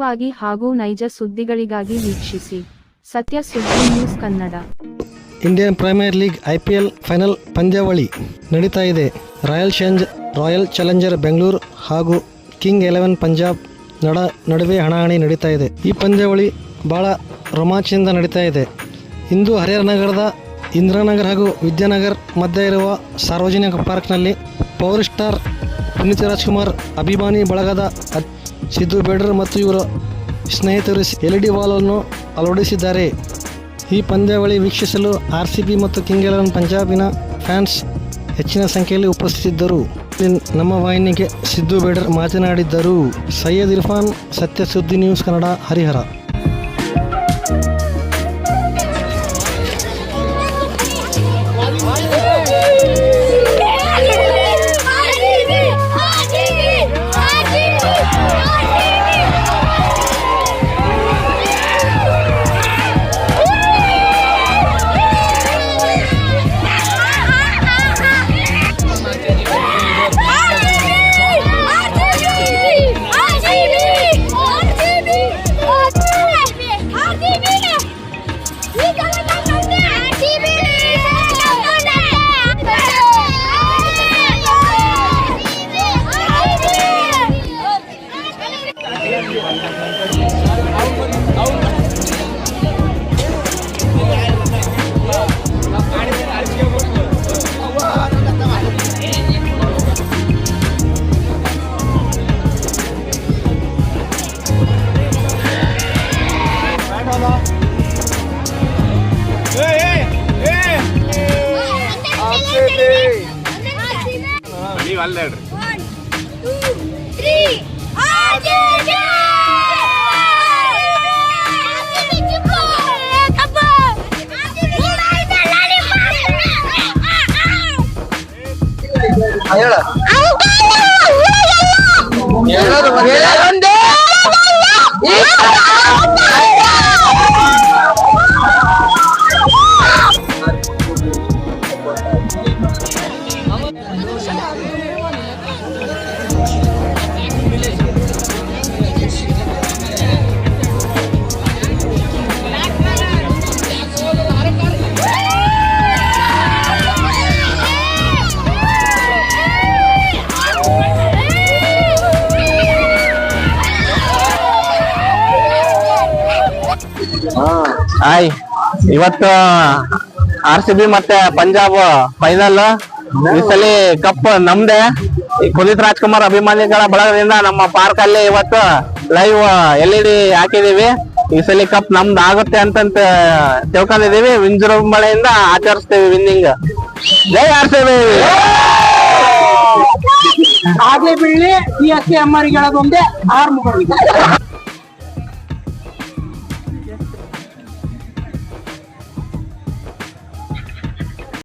ವಾಗಿ ಹಾಗೂ ನೈಜ ಸುದ್ದಿಗಳಿಗಾಗಿ ವೀಕ್ಷಿಸಿ ಸತ್ಯ ಸುದ್ದಿ news Kannada. Indian Premier League IPL final ಪಂದ್ಯಾವಳಿ ನಡೀತಾ ಇದೆ. ರಾಯಲ್ ಚಾಲೆಂಜರ್ ಬೆಂಗಳೂರು ಹಾಗೂ ಕಿಂಗ್ 11 ಪಂಜಾಬ್ ನಡುವೆ ಹಣಾಹಣಿ ನಡೀತಾ ಇದೆ. ಈ ಪಂದ್ಯಾವಳಿ ಬಹಳ ರೋಮಾಂಚನದಿಂದ ನಡೀತಾ ಇದೆ. ಇಂದು ಹರಿಹರನಗರದ ಇಂದಿರಾನಗರ್ ಹಾಗೂ ವಿದ್ಯಾನಗರ್ ಮಧ್ಯೆ ಇರುವ ಸಾರ್ವಜನಿಕ ಪಾರ್ಕ್ನಲ್ಲಿ ಪವರ್ ಸ್ಟಾರ್ ಪುನೀತ್ ರಾಜ್ಕುಮಾರ್ ಅಭಿಮಾನಿ ಬಳಗದ ಸಿದ್ದು ಬೇಡರ್ ಮತ್ತು ಇವರ ಸ್ನೇಹಿತರು LED ವಾಲನ್ನು ಅಳವಡಿಸಿದ್ದಾರೆ. ಈ ಪಂದ್ಯಾವಳಿ ವೀಕ್ಷಿಸಲು RCB ಮತ್ತು ಕಿಂಗ್ 11 ಪಂಜಾಬಿನ ಫ್ಯಾನ್ಸ್ ಹೆಚ್ಚಿನ ಸಂಖ್ಯೆಯಲ್ಲಿ ಉಪಸ್ಥಿತಿದ್ದರು. ನಮ್ಮ ವಾಹಿನಿಗೆ ಸಿದ್ದು ಬೇಡರ್ ಮಾತನಾಡಿದ್ದರು. ಸೈಯದ್ ಇರ್ಫಾನ್, ಸತ್ಯ ಸುದ್ದಿ ನ್ಯೂಸ್ ಕನ್ನಡ, ಹರಿಹರ. ಹಾಯ್, ಇವತ್ತು RCB ಮತ್ತೆ ಪಂಜಾಬ್ ಫೈನಲ್. ಈ ಸಲ ಕಪ್ ನಮ್ದೆ. ಪುನೀತ್ ರಾಜ್ಕುಮಾರ್ ಅಭಿಮಾನಿಗಳ ಬಳಗದಿಂದ ನಮ್ಮ ಪಾರ್ಕ್ ಅಲ್ಲಿ ಇವತ್ತು ಲೈವ್ LED ಹಾಕಿದೀವಿ. ಈ ಸಲ ಕಪ್ ನಮ್ದು ಆಗುತ್ತೆ ಅಂತ ತಿಳ್ಕೊಂಡಿದೀವಿ. ವಿಜೃಂಭಣೆಯಿಂದ ಆಚರಿಸ್ತೀವಿ ವಿನ್ನಿಂಗ್. ಜೈ RCB. ಆಗ್ಲೇ ಬೀಳಿ ಈ ಅಷ್ಟೇ ಅಮ್ಮರಿಗೆ ಹೇಳೋದೊಂದೇ 6 ಮುಗಿದ